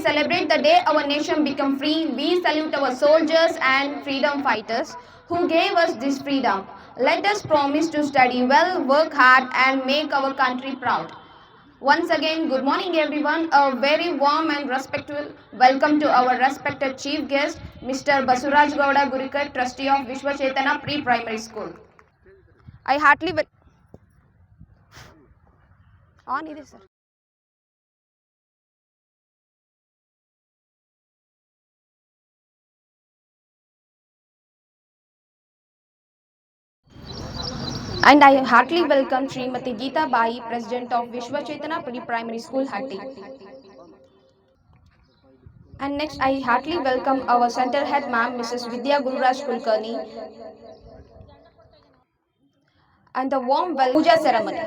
celebrate the day our nation became free, we salute our soldiers and freedom fighters who gave us this freedom. Let us promise to study well, work hard, and make our country proud. Once again, good morning everyone. A very warm and respectful welcome to our respected chief guest, Mr. Basuraj Gowda Gurikar, trustee of Vishwa Chaitanya Pre-Primary School. I heartily on ಇದೆ sir. And I heartily welcome Srimati Geeta Bai, President of Vishwa Chaitanya Pre-Primary School, Hatti. And next, I heartily welcome our center head ma'am, Mrs. Vidya Gururaj Kulkarni, and the warm welcome puja ceremony.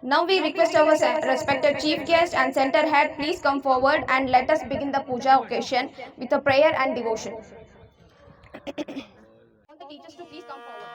Now we request our respected chief guest and center head, please come forward and let us begin the puja occasion with a prayer and devotion. All the teachers to please come forward.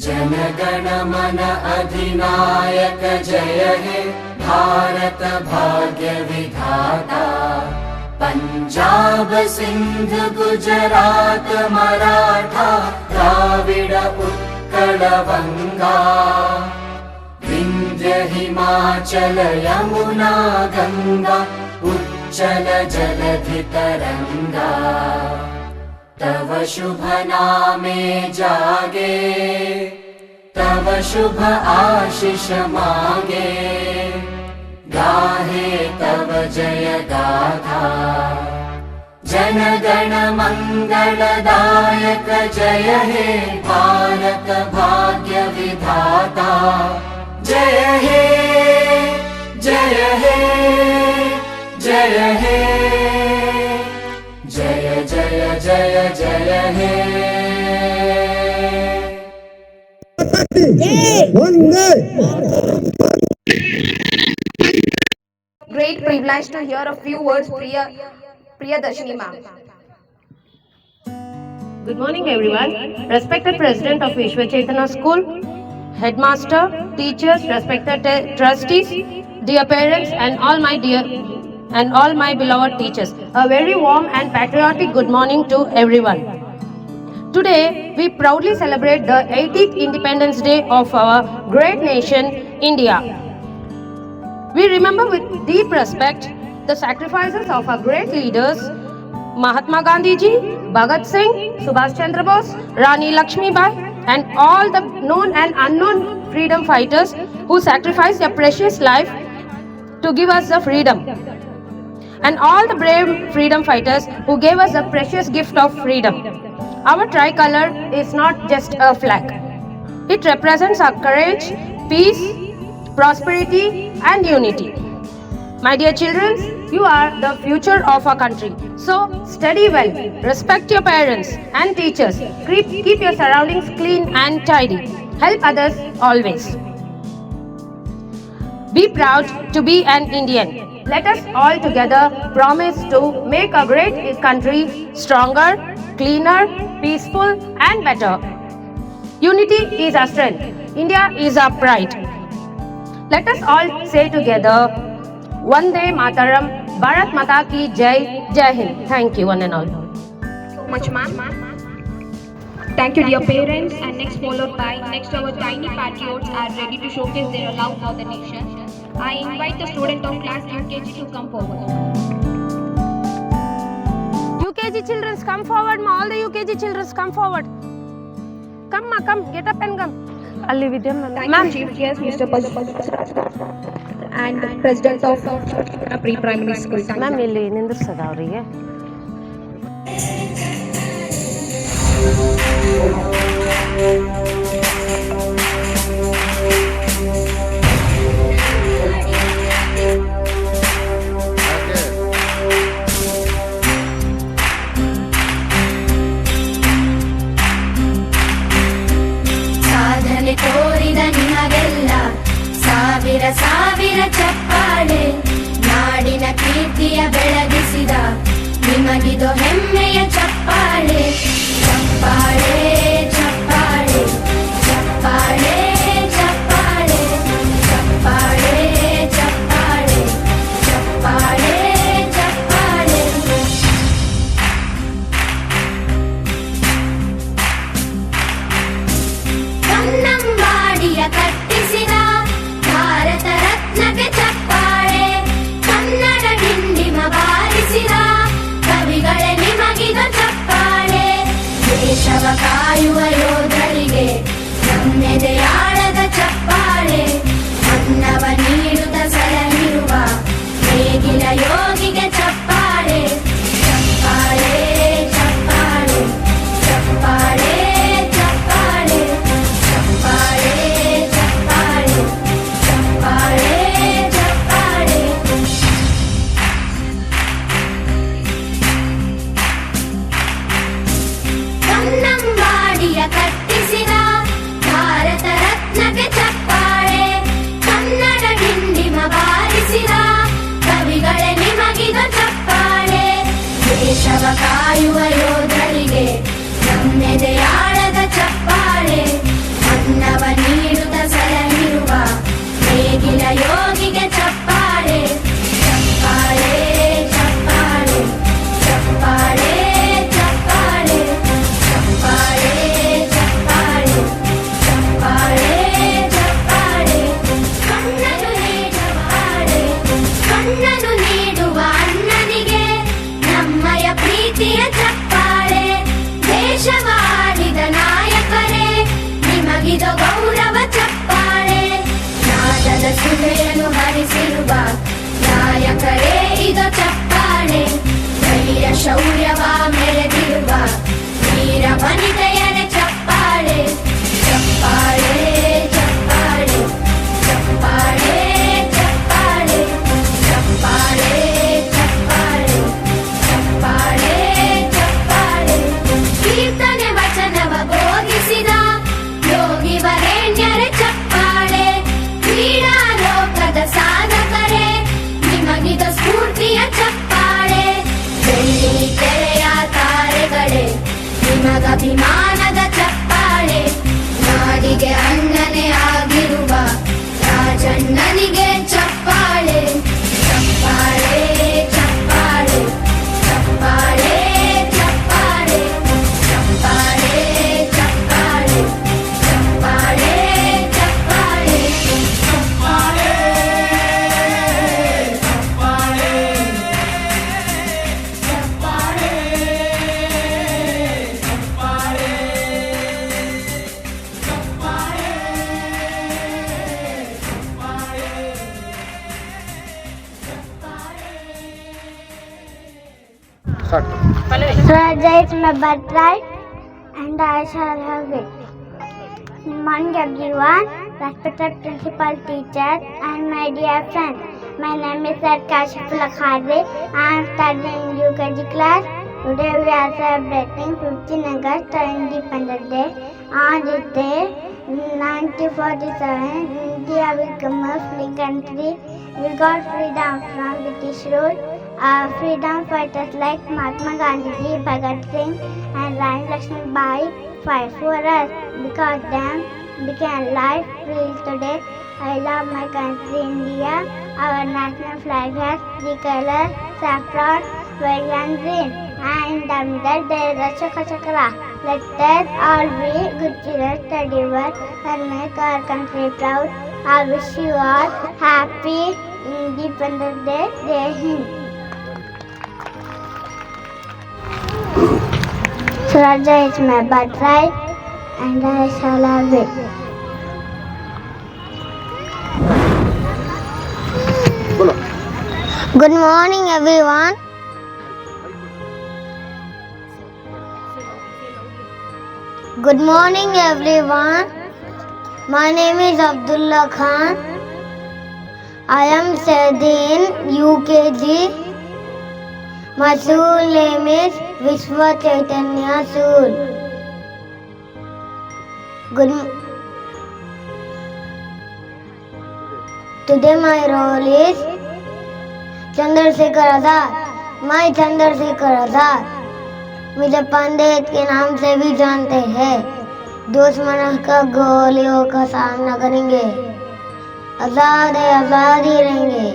जनगण मन अधिनायक जय हे भारत भाग्य विधाता पंजाब सिंध गुजरात मराठा द्राविड उत्कल बंगा विंध्य हिमाचल यमुना गंगा उच्चल जलधि तरंगा तव शुभ नामे जागे तव शुभ आशीष मागे गाहे तव जय गाथा जन गण मंगलदायक जय हे भारत भाग्य विधाता जय हे जय हे जय हे जय जय जय जय हे Great privilege to hear a few words, Priyadarshini ma'am. Good morning everyone. Respected President of Vishwa Chaitanya School, Headmaster, teachers, respected trustees, dear parents and all my beloved teachers. A very warm and patriotic good morning to everyone. Today we proudly celebrate the 80th Independence Day of our great nation, India. We remember with deep respect the sacrifices of our great leaders, Mahatma Gandhi ji, Bhagat Singh, Subhash Chandra Bose, Rani Lakshmi Bai, and all the known and unknown freedom fighters who sacrificed their precious life to give us the freedom. And all the brave freedom fighters who gave us the precious gift of freedom. Our tricolor is not just a flag. It represents our courage, peace, prosperity, and unity. My dear children, you are the future of our country. So study well, respect your parents and teachers, keep your surroundings clean and tidy, help others always. Be proud to be an Indian. Let us all together promise to make a great country stronger, cleaner, peaceful, and better. Unity is our strength. India is our pride. Let us all say together, Vande Mataram, Bharat Mata Ki Jai, Jai Hind. Thank you, one and all. So much, ma'am. Thank you, dear parents. And next our tiny patriots are ready to showcase their love for the nation. I invite the student of class UKG to come forward. UKG children, come forward, ma. All the UKG children, come forward. Come, ma, come. Get up and come. Ali Vidya, ma'am. Thank you, Chief Guest, Mr. Bajaj, and President of Pre-Primary School. Ma'am, ಇಲ್ಲಿ ನಿಂದಿರ್ಸದ ಅವರಿಗೆ. ಸಾಧನೆ ತೋರಿದ ನಿಮಗೆಲ್ಲ ಸಾವಿರ ಸಾವಿರ ಚಪ್ಪಾಳೆ, ನಾಡಿನ ಕೀರ್ತಿಯ ಬೆಳಗಿಸಿದ ನಿಮಗಿದು ಹೆಮ್ಮೆಯ ಚಪ್ಪಾಳೆ. ಚಪ್ಪಾಳೆ ಚಪ್ಪಾಳೆ ಚಪ್ಪಾಳೆ ಚಪ್ಪಾಳೆ ಚಪ್ಪಾಳೆ ಚಪ್ಪಾಳೆ ಚಪ್ಪಾಳೆ ಚಪ್ಪಾಳೆ. ಕನ್ನಂಬಾಡಿಯ ಕಟ್ಟಿಸಿದ ಭಾರತ ರತ್ನಕ್ಕೆ ಚಪ್ಪಾಳೆ, ಕನ್ನಡ ಡಿಂಡಿಮ ಬಾರಿಸಿದ ಕವಿಗಳೇ ನಿಮಗಿದು ಚಪ್ಪಾಳೆ. ದೇಶವ ಕಾಯುವ ಯೋಧರಿಗೆ ನಮ್ಮೆದೆಯಾಳದ ಚಪ್ಪಾಳೆ, ಅನ್ನವ ನೀಡುತ್ತ ಸಲಹಿರುವ ನೇಗಿಲ ಯೋಗಿಗೆ ಚಪ್ಪಾಳೆ. ಚಪ್ಪಾಳೆ ಚಪ್ಪಾಳೆ ಚಪ್ಪಾಳೆ ಚಪ್ಪಾಳೆ ಚಪ್ಪಾಳೆ ಚಪ್ಪಾಳೆ ಚಪ್ಪಾಳೆ ಚಪ್ಪಾಳೆ. ಕನ್ನಂಬಾಡಿಯ ಕಟ್ಟಿಸಿದ ಭಾರತ ರತ್ನಕ್ಕೆ ಚಪ್ಪಾಳೆ, ಕನ್ನಡ ಡಿಂಡಿಮ ಬಾರಿಸಿದ ಕವಿಗಳೇ ನಿಮಗಿದು ಚಪ್ಪಾಳೆ. ದೇಶವ ಕಾಯುವ ಯೋಧರಿಗೆ ನಮ್ಮೆದೆಯಾಳದ ಚಪ್ಪಾಳೆ, ಅನ್ನವ ನೀಡುತ್ತ ಸಲಹಿರುವ ನೇಗಿಲ ಯೋಗಿಗೆ ಚಪ್ಪಾಳೆ. ಚಪ್ಪಾಳೆ ಚಪ್ಪಾಳೆ ಚಪ್ಪಾಳೆ ಚಪ್ಪಾಳೆ ಚಪ್ಪಾಳೆ ಚಪ್ಪಾಳೆ ಚಪ್ಪಾಳೆ ಚಪ್ಪಾಳೆ. ಕಣ್ಣನು ನೀಡುವಾಳೆ, ಕಣ್ಣನು ನೀಡುವ ಅಣ್ಣನಿಗೆ ನಮ್ಮಯ ಪ್ರೀತಿಯ ಚಪ್ಪಾಳೆ. ದೇಶವಾಡಿದ ನಾಯಕರೇ ನಿಮಗಿದು ಗೌರವ ಚಪ್ಪಾಳೆ. ನಾದದ ಸುಧೆಯನ್ನು ಹರಿಸಿರುವ ನಾಯಕರೇ ಇದು ಚಪ್ಪಾಳೆ. ಧೈರ್ಯ ಶೌರ್ಯವ ಮೆರೆದಿರುವ ವೀರ ವನಿತೆಯರೇ ಚಪ್ಪಾಳೆ. ಚಪ್ಪಾಳೆ ಚಪ್ಪಾಳೆ ಚಪ್ಪಾಳೆ ಚಪ್ಪಾಳೆ ಚಪ್ಪಾಳೆ ಚಪ್ಪಾಳೆ ಚಪ್ಪಾಳೆ ಚಪ್ಪಾಳೆ. ಕೀರ್ತನೆ ವಚನವ ಬೋಧಿಸಿದ ಯೋಗಿ ವರೇಣ್ಯರೇ ಚಪ್ಪಾಳೆ. ಕ್ರೀಡಾ ಲೋಕದ ಸಾಧಕರೇ ನಿಮಗಿದು ಸ್ಫೂರ್ತಿಯ ಚಪ್ಪಾಳೆ. ಬೆಳ್ಳಿ ತೆರೆಯ ತಾರೆಗಳೇ ನಿಮಗಭಿಮಾನದ ಚಪ್ಪಾಳೆ. ನಾಡಿಗೆ ಅಣ್ಣನೇ ಆಗಿರುವ ರಾಜಣ್ಣನಿಗೆ ಚಪ್ಪಾಳೆ. ಚಪ್ಪಾಳೆ ಚಪ್ಪಾಳೆ ಚಪ್ಪಾಳೆ ಚಪ್ಪಾಳೆ ಚಪ್ಪಾಳೆ ಚಪ್ಪಾಳೆ ಚಪ್ಪಾಳೆ ಚಪ್ಪಾಳೆ ಚಪ್ಪಾಳೆ. Swaja is my birthright and I shall have it. Morning everyone, respected principal teacher and my dear friends. My name is Kashifullah Khadri. I am studying in UKG class. Today we are celebrating 15 August Independence Day. On this day, 1947, India became a free country. We got freedom from British rule. Our freedom fighters like Mahatma Gandhi, Bhagat Singh, and Rani Lakshmibai fight for us. Because them, we can live free today. I love my country, India. Our national flag has three colors: saffron, white, and green. And in the middle there is a chakra. Let us all be good children, study well, and make our country proud. I wish you all happy Independence Day. Jai Hind. Swarajya is my birthright, and I shall have it. Good morning, everyone. Good morning, everyone. My name is Abdullah Khan. I am studying UKG. My school name is Vishwa Chaitanya School. Today my role is Chandrashekhar Azad. मैं चंद्रशेखर आजाद मुझे पंडित के नाम से भी जानते हैं. दुश्मनों का गोलियों का सामना करेंगे. आजाद है, आजाद ही रहेंगे.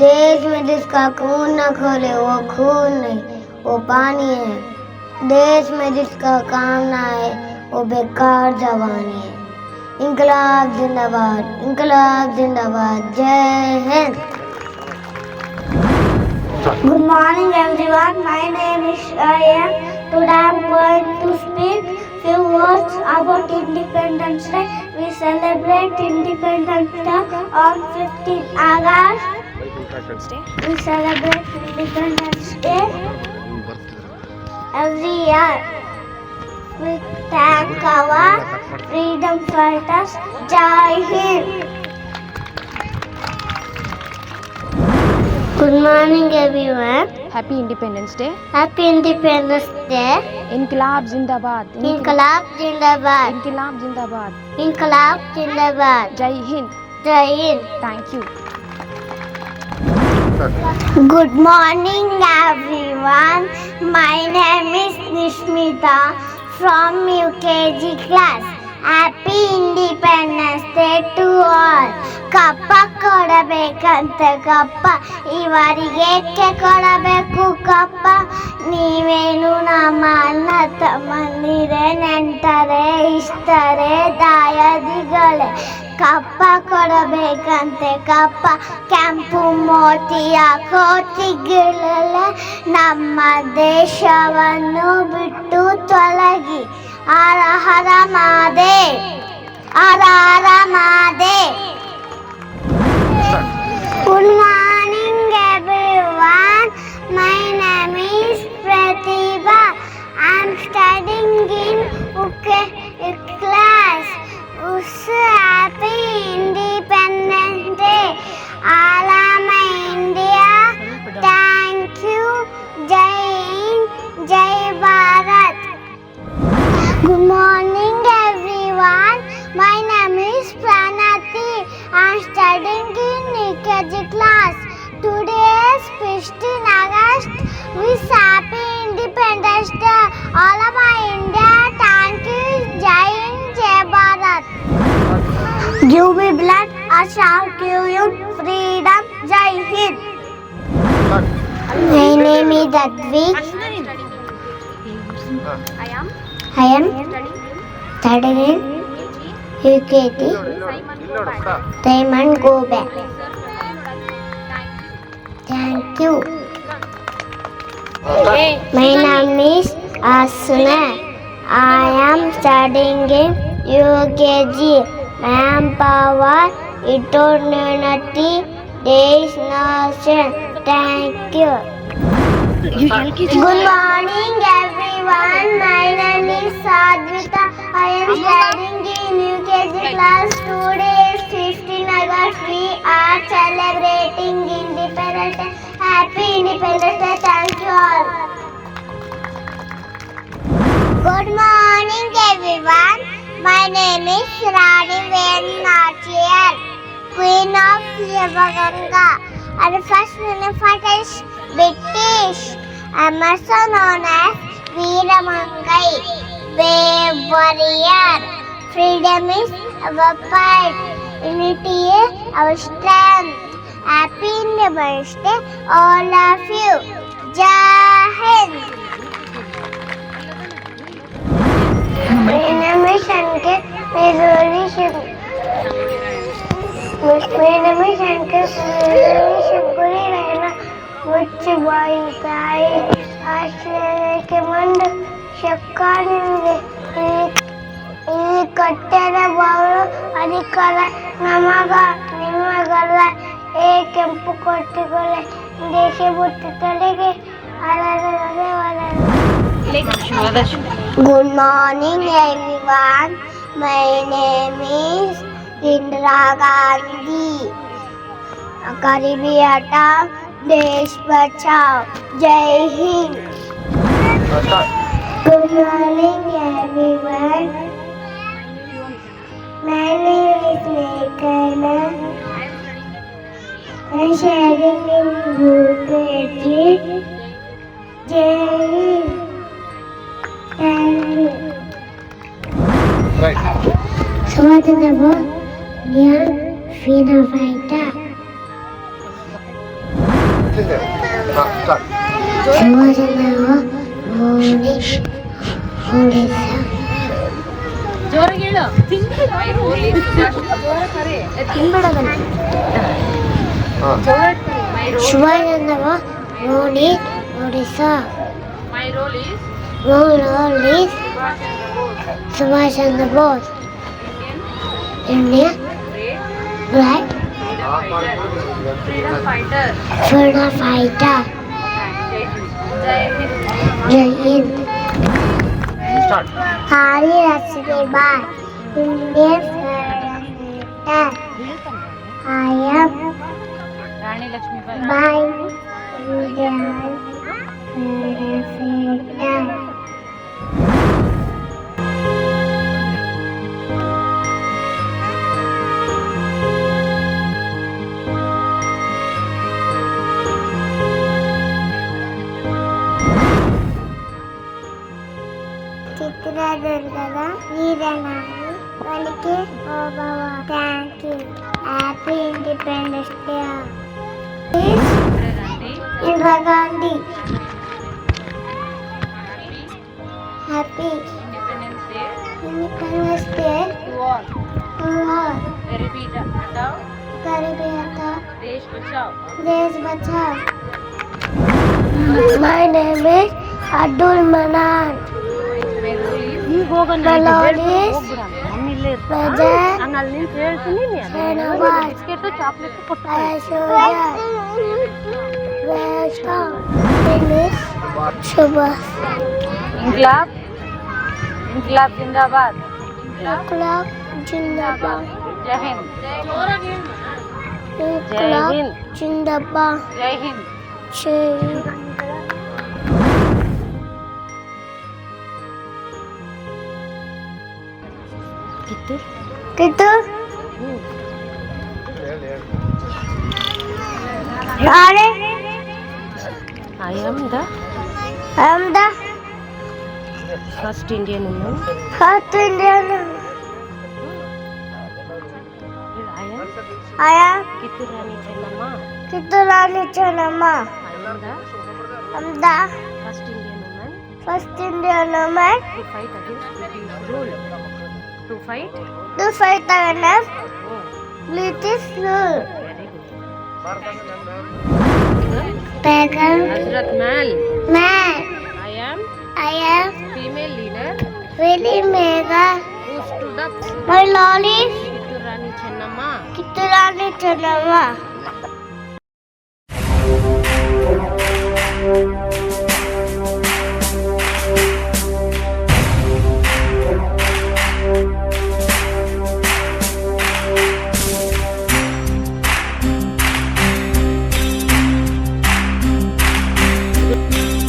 देश में जिसका खून न खोले वो खून नहीं, वो पानी है. देश में जिसका काम न आए वो बेकार जवानी है. इंकलाब जिंदाबाद, इंकलाब जिंदाबाद. जय Hind. Good morning, everyone. My name is Shayan. Today I am going to speak few words about Independence Day. We celebrate Independence Day on 15 August. We celebrate Independence Day every year. We thank our freedom fighters. Jai Hind. Good morning, everyone. Happy Independence Day. Happy Independence Day. Inqilab Zindabad. Inqilab Zindabad. Inqilab Zindabad. Inqilab Zindabad. Jai Hind. Jai Hind. Thank you. Good morning, everyone. My name is Nishmita from UKG class. Happy Independence Day to all. ಕಪ್ಪ ಕೊಡಬೇಕಂತ ಕಪ್ಪ, ಇವರಿಗೇಕೆ ಕೊಡಬೇಕು ಕಪ್ಪ? ನೀವೇನು ನಮ್ಮ ಅಣ್ಣ ತಮ್ಮಂದಿರೆ, ನೆಂಟರೆ, ಇಷ್ಟರೆ, ದಾಯಾದಿಗಳೇ. ಕಪ್ಪ ಕೊಡಬೇಕಂತೆ ಕಪ್ಪ, ಕೆಂಪು ಮೋತಿಯ ಕೋತಿಗಳೇ. ನಮ್ಮ ದೇಶವನ್ನು ಬಿಟ್ಟು ತೊಲಗಿ. ಹರ ಹರ ಮಹಾದೇವ್, ಹರ ಹರ Mahadev. Good morning, everyone. My name is Pratibha. I am studying in class. Happy Independence Day. All of my India. Thank you. Jai Hind, Jai Bharat. Good morning, everyone. My name is Pranati. I am studying in UKG class. Today is 15 August. Wish Happy Independence Day. All of my India. Thank you. Jai Hind, Jai Bharat. Give me blood, I shall give you freedom. Jai Hind. My name is Advik. I am studying UKG. Diamond go back. Thank you. My name is Asuna. I am studying in UKG. Manpower, eternity, destination. Thank you. Good morning, everyone. My name is Sadvita. I am studying in UKG class. Today is 15 August. We are celebrating Independence Day. Happy Independence Day. Thank you all. Good morning, everyone. My name is Rani Venatiyar, Queen of Yavaganga. And the first winner fighter is British. I'm also known as Veeramangai, brave warrior. Freedom is our pride, unity is our strength. Happy Independence Day, all of you. Jai Hind. My name is Shankar. My name is Shankari Raina. Much boy kai. Ashray ke mand shakkani ಈ ಕಟ್ಟೆದ ಬಾಳು ಅಧಿಕಾರ ನಮಗ ನಿಮಗಲ್ಲ ಏ ಕೆಂಪು ಕೊಟ್ಟಿಗೊಳ್ಳೆ ದೇಶ ಬಿಟ್ಟು ತೊಡೆಗೆ Good morning everyone. My name is Indira Gandhi. Garibi Hatao, Desh Bachao. Jai Hind. Good morning everyone. My name is Meghana. I'm sharing in UKG. Jai Hind. Thank you. Swadhanava, Nyan, Freedom Fighter. Swadhanava, Monish, Odisha. Swadhanava, Monish, Odisha. My role is Subhash Chandra Bose. Indian Black Freedom Fighter. Jai Hind. Hari Lakshmibai, Indian Freedom Fighter. I am Rani Lakshmibai, Indian Freedom Fighter. ಚಿತ್ರದುರ್ಗದ ವೀರನಾರಿ ಒಲಿಕೆ Obavva. Thank you. Happy independence day. Indira Gandhi. Happy independence day to all. ಗರೀಬಿ ಹಟಾओ, देश बचाओ. My name is Abdul Manan. My Lord is Raja Shanawaz. Ayashoya. Welcome. Name is Subhash. इंकलाब जिंदाबाद. Inqilab Jindabad. जय Hind. Inqilab Jindabad. जय Hind. Jai Hind. Kitu? Are? I am the first Indian woman. First Indian. I am Kittur Rani Chennamma. Kitturani Chennamma. I am the first Indian woman to fight against British rule. To fight? to fight against British rule. Begum Hazrat Mahal. Man. I am Female leader really mega. who stood up. My Lord is Kittur Rani Chennamma. Kitturani Chennamma.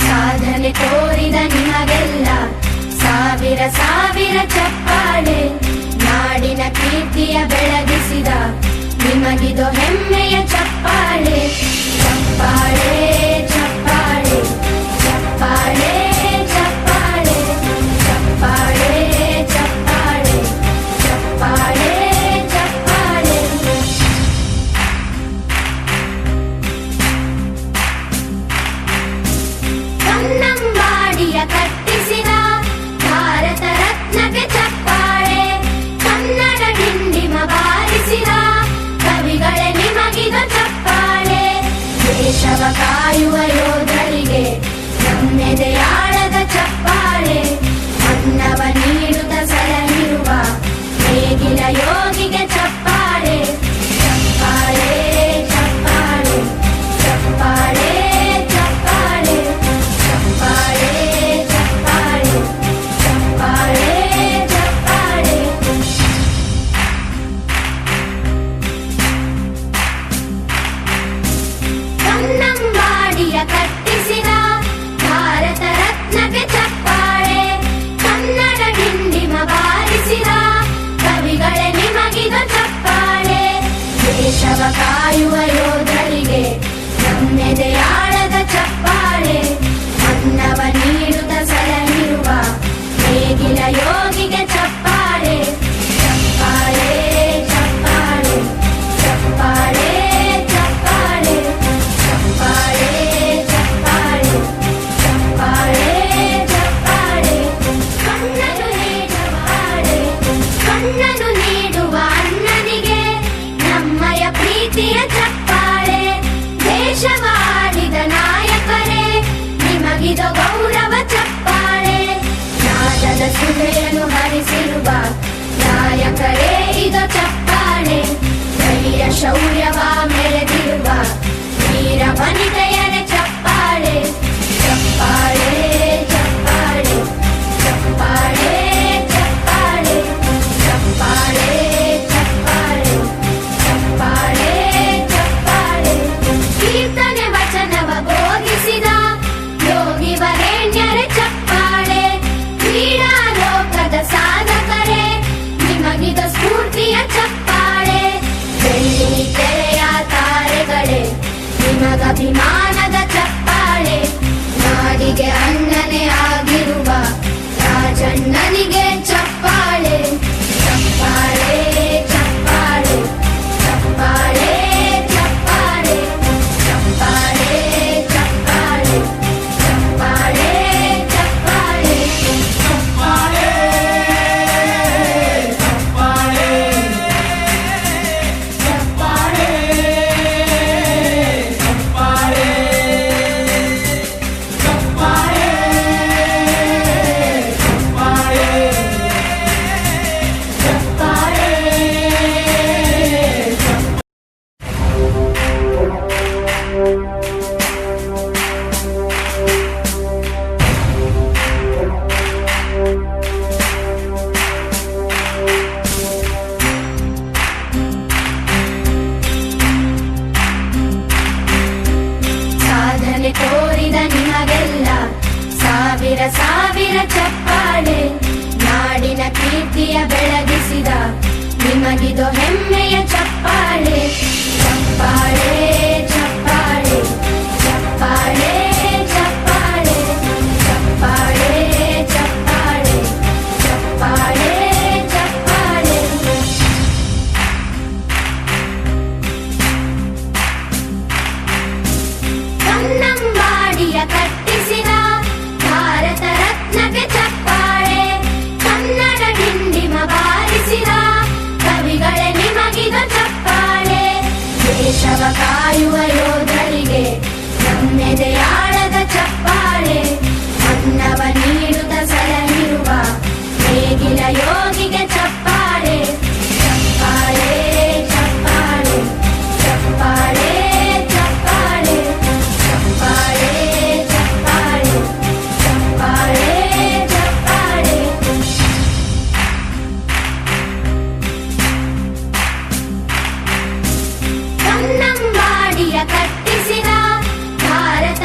ಸಾಧನೆ ತೋರಿದ ನಿಮಗೆಲ್ಲ ಸಾವಿರ ಸಾವಿರ ಚಪ್ಪಾಳೆ. ಕೀರ್ತಿಯ ಬೆಳಗಿಸಿದ ನಿಮಗಿದು ಹೆಮ್ಮೆಯ ಚಪ್ಪಾಳೆ ಚಪ್ಪಾಳೆ ಚಪ್ಪಾಳೆ ಚಪ್ಪಾಳೆ ಚಪ್ಪಾಳೆ ಚಪ್ಪಾಳೆ ಚಪ್ಪಾಳೆ ಚಪ್ಪಾಳೆ ಚಪ್ಪಾಳೆ ಕನ್ನಂಬಾಡಿಯ ಕಟ್ಟಿಸಿದ ಭಾರತ ರತ್ನಕ್ಕೆ ಚಪ್ಪಾಳೆ ಕನ್ನಡ ಡಿಂಡಿಮ ಬಾರಿಸಿದ ಕವಿಗಳೇ ನಿಮಗಿದು ಚಪ್ಪಾಳೆ ದೇಶವ ಕಾಯುವ ಯೋಧರಿಗೆ ನಮ್ಮೆದೆಯಾಳದ ಚಪ್ಪಾಳೆ ಅನ್ನವ ನೀಡುತ್ತ ಸಲಹಿರುವ ನೇಗಿಲ ಯೋಗಿಗೆ ಚಪ್ಪಾಳೆ ಚಪ್ಪಾಳೆ ಚಪ್ಪಾಳೆ ಚಪ್ಪಾಳೆ ಚಪ್ಪಾಳೆ ಚಪ್ಪಾಳೆ ಚಪ್ಪಾಳೆ ಚಪ್ಪಾಳೆ ಚಪ್ಪಾಳೆ ಕನ್ನಂಬಾಡಿಯ ಕಟ್ಟಿಸಿದ ಭಾರತ ರತ್ನಕ್ಕೆ ಚಪ್ಪಾಳೆ ಕನ್ನಡ ಡಿಂಡಿಮ ಬಾರಿಸಿದ ಕವಿಗಳೇ ನಿಮಗಿದು ಚಪ್ಪಾಳೆ ದೇಶವ ಕಾಯುವ ಯೋಧರಿಗೆ ನಮ್ಮೆದೆಯಾಳದ ಚಪ್ಪಾಳೆ ಅನ್ನವ ನೀಡುತ್ತ ಸಲಹಿರುವ ನೇಗಿಲ ಯೋಗಿಗೆ ಚಪ್ಪಾಳೆ ಚಪ್ಪಾಳೆ ಚಪ್ಪಾಳೆ ಚಪ್ಪಾಳೆ ಚಪ್ಪಾಳೆ ಚಪ್ಪಾಳೆ ಚಪ್ಪಾಳೆ ಚಪ್ಪಾಳೆ ಚಪ್ಪಾಳೆ ಕಣ್ಣನು ನೀಡುವ ಹಾಡೆ ಕಣ್ಣನು ನೀಡುವ ಅಣ್ಣನಿಗೆ ನಮ್ಮಯ ಪ್ರೀತಿಯ ಚಪ್ಪಾಳೆ ದೇಶವಾಡಿದ ನಾಯಕರೇ ನಿಮಗಿದು ಗೌರವ ಚಪ್ಪಾಳೆ ನಾದದ ಸುಧೆಯನ್ನು ಹರಿಸಿರುವ ನಾಯಕರೇ ಇದು ಚಪ್ಪಾಳೆ ಧೈರ್ಯ ಶೌರ್ಯವ ಮೆರೆದಿರುವ ವೀರ ವನಿತೆಯರೇ ಚಪ್ಪಾಳೆ ಚಪ್ಪಾಳೆ ಚಪ್ಪಾಳೆ ಚಪ್ಪಾಳೆ ಚಪ್ಪಾಳೆ ಚಪ್ಪಾಳೆ ಚಪ್ಪಾಳೆ ಚಪ್ಪಾಳೆ ಚಪ್ಪಾಳೆ ಕೀರ್ತನೆ ವಚನವ ಬೋಧಿಸಿದ ಯೋಗಿ ವರೇಣ್ಯರೇ ಚಪ್ಪಾಳೆ ಕ್ರೀಡಾ ಲೋಕದ ಸಾಧಕರೇ ನಿಮಗಿದು ಸ್ಫೂರ್ತಿಯ ಚಪ್ಪಾಳೆ ಬೆಳ್ಳಿ ತೆರೆಯ ತಾರೆಗಳೇ ನಿಮಗಭಿಮಾನದ ಚಪ್ಪಾಳೆ ನಾಡಿಗೆ ಅಣ್ಣನೇ ಆಗಿರುವ ರಾಜಣ್ಣನಿಗೆ ಚಪ್ಪಾಳೆ ಚಪ್ಪಾಳೆ ಚಪ್ಪಾಳೆ ಚಪ್ಪಾಳೆ ಚಪ್ಪಾಳೆ ಚಪ್ಪಾಳೆ ಚಪ್ಪಾಳೆ ಚಪ್ಪಾಳೆ ಚಪ್ಪಾಳೆ ಸಾಧನೆ ತೋರಿದ ನಿಮಗೆಲ್ಲ ಸಾವಿರ ಸಾವಿರ ಚಪ್ಪಾಳೆ ನಾಡಿನ ಕೀರ್ತಿಯ ಬೆಳಗಿಸಿದ ನಿಮಗಿದು ಹೆಮ್ಮೆಯ ಚಪ್ಪಾಳೆ ಚಪ್ಪಾಳೆ ಚಪ್ಪಾಳೆ ಚಪ್ಪಾಳೆ ಚಪ್ಪಾಳೆ ಚಪ್ಪಾಳೆ ಚಪ್ಪಾಳೆ ಚಪ್ಪಾಳೆ ಚಪ್ಪಾಳೆ ಕನ್ನಂಬಾಡಿಯ ಕಟ್ಟಿಸಿದ ಭಾರತ ರತ್ನಕ್ಕೆ ಚಪ್ಪಾಳೆ ಕನ್ನಡ ಡಿಂಡಿಮ ಬಾರಿಸಿದ ಕವಿಗಳೇ ನಿಮಗಿದು ಚಪ್ಪಾಳೆ ದೇಶವ ಕಾಯುವ ಯೋಧರಿಗೆ ನಮ್ಮೆದೆಯಾಳದ ಚಪ್ಪಾಳೆ ಅನ್ನವ ನೀಡುತ್ತ ಸಲಹಿರುವ ನೇಗಿಲ ಯೋಗಿಗೆ ಚಪ್ಪಾಳೆ ಚಪ್ಪಾಳೆ ಚಪ್ಪಾಳೆ ಚಪ್ಪಾಳೆ ಚಪ್ಪಾಳೆ ಚಪ್ಪಾಳೆ ಚಪ್ಪಾಳೆ ಚಪ್ಪಾಳೆ ಚಪ್ಪಾಳೆ ಕನ್ನಂಬಾಡಿಯ ಕಟ್ಟಿಸಿದ ಭಾರತ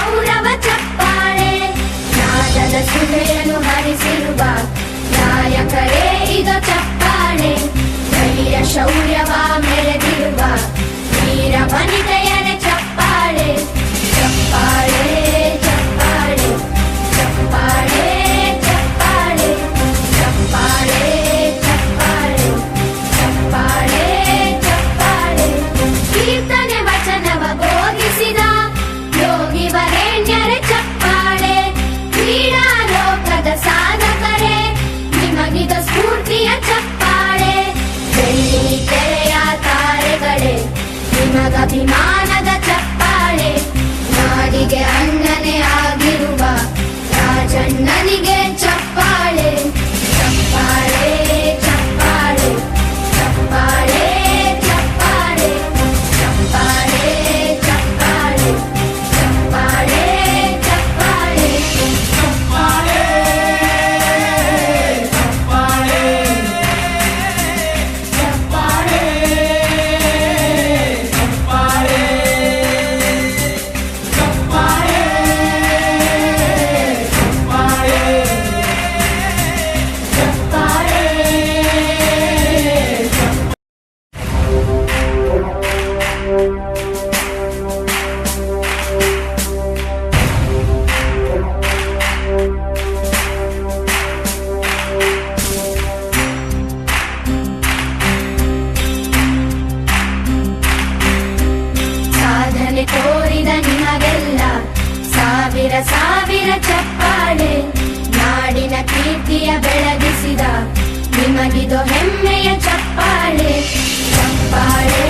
ಗೌರವ ಚಪ್ಪಾಳೆ ನಾದದ ಸುಧೆಯನ್ನು ಹರಿಸಿರುವ ನಾಯಕರೇ ಇದು ಚಪ್ಪಾಳೆ ಧೈರ್ಯ ಶೌರ್ಯವ ಮೆರೆದಿರುವ ವೀರ ವನಿತೆಯರೇ ಚಪ್ಪಾಳೆ ಚಪ್ಪಾಳೆ ಚಪ್ಪಾಳೆ ಚಪ್ಪಾಳೆ ಚಪ್ಪಾಳೆ ಚಪ್ಪಾಳೆ ಚಪ್ಪಾಳೆ ಚಪ್ಪಾಳೆ ಚಪ್ಪಾಳೆ ಕೀರ್ತನೆ ವಚನವ ಬೋಧಿಸಿದ ಯೋಗಿ ವರೇಣ್ಯರೇ ಚಪ್ಪಾಳೆ ಕ್ರೀಡಾ ಲೋಕದ ಸಾಧಕರೇ ನಿಮಗಿದ ಸ್ಫೂರ್ತಿಯ ಚಪ್ಪಾಳೆ ಬೆಳ್ಳಿ ತೆರೆಯ ತಾರೆಗಳೇ ನಿಮಗಭಿಮಾನದ ಚಪ್ಪಾಳೆ ನಾಡಿಗೆ ಅಣ್ಣನೇ ಆಗಿರುವ ರಾಜಣ್ಣನಿಗೆ ಚಪ್ಪಾಳೆ ಚಪ್ಪಾಳೆ ಚಪ್ಪಾಳೆ ಚಪ್ಪಾಳೆ ಚಪ್ಪಾಳೆ ಚಪ್ಪಾಳೆ ಚಪ್ಪಾಳೆ ಚಪ್ಪಾಳೆ ಚಪ್ಪಾಳೆ ಸಾಧನೆ ತೋರಿದ ನಿಮಗೆಲ್ಲ ಸಾವಿರ ಸಾವಿರ ಚಪ್ಪಾಳೆ ನಾಡಿನ ಕೀರ್ತಿಯ ಬೆಳಗಿಸಿದ ನಿಮಗಿದು ಹೆಮ್ಮೆಯ ಚಪ್ಪಾಳೆ ಚಪ್ಪಾಳೆ